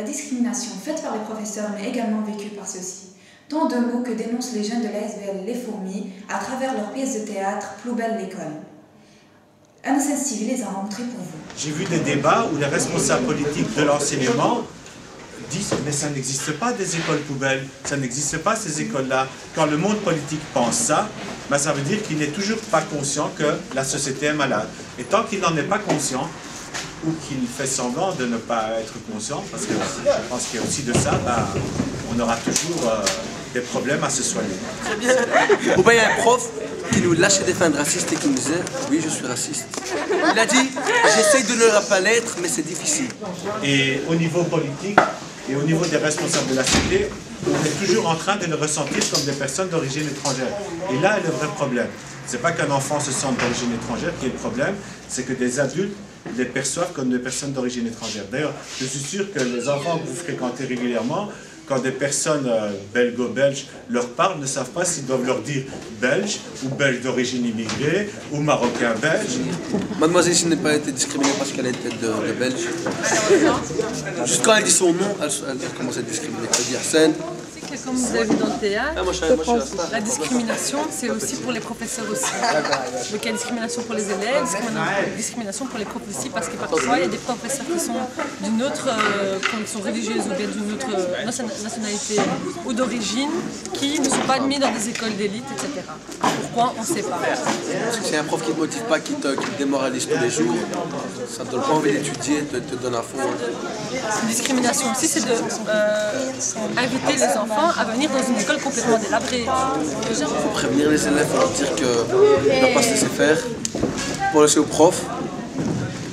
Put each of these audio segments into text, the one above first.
La discrimination faite par les professeurs mais également vécue par ceux-ci. Tant de mots que dénoncent les jeunes de l'ASBL Les Fourmis à travers leurs pièces de théâtre Plus belle l'école. Innocence TV les a rencontrés pour vous. J'ai vu des débats où les responsables politiques de l'enseignement disent mais ça n'existe pas des écoles poubelles, ça n'existe pas ces écoles-là. Quand le monde politique pense ça, ben ça veut dire qu'il n'est toujours pas conscient que la société est malade. Et tant qu'il n'en est pas conscient, ou qu'il fait semblant de ne pas être conscient, parce que je pense qu'il y a aussi de ça, ben, on aura toujours des problèmes à se soigner. Ou bien il y a un prof qui nous lâchait des fins de raciste et qui nous disait « Oui, je suis raciste ». Il a dit « J'essaye de ne pas l'être, mais c'est difficile ». Et au niveau politique et au niveau des responsables de la cité, on est toujours en train de le ressentir comme des personnes d'origine étrangère. Et là est le vrai problème. Ce n'est pas qu'un enfant se sente d'origine étrangère qui est le problème, c'est que des adultes les perçoivent comme des personnes d'origine étrangère. D'ailleurs, je suis sûr que les enfants que vous fréquentez régulièrement, quand des personnes belgo-belges leur parlent, ne savent pas s'ils doivent leur dire belge ou belge d'origine immigrée ou marocain-belge. Mademoiselle, je n'ai pas été discriminée parce qu'elle était de belge. Juste quand elle dit son nom, elle commence à être discriminée. Elle dit Arsène. Comme vous avez vu dans le théâtre, la discrimination, c'est aussi pour les professeurs aussi. Donc il y a discrimination pour les élèves, discrimination pour les profs aussi, parce que parfois il y a des professeurs qui sont d'une autre, qui sont religieuses ou bien d'une autre nationalité ou d'origine, qui ne sont pas admis dans des écoles d'élite, etc. Pourquoi? On ne sait pas. Parce que c'est un prof qui ne te motive pas, qui te démoralise tous les jours, ça ne te donne pas envie d'étudier, te donne à fond. Une discrimination aussi, c'est d'inviter les enfants à venir dans une école complètement délabrée. Il faut prévenir les élèves, il faut leur dire qu'ils ne doivent pas se laisser faire, pour laisser aux profs.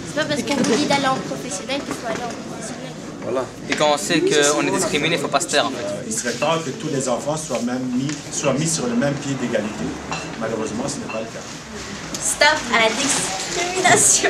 C'est pas parce qu'on vous dit d'aller en professionnel qu'il faut aller en professionnel. Voilà. Et quand on sait qu'on est discriminé, il ne faut pas se taire en fait. Il serait temps que tous les enfants soient mis sur le même pied d'égalité. Malheureusement, ce n'est pas le cas. Stop à la discrimination.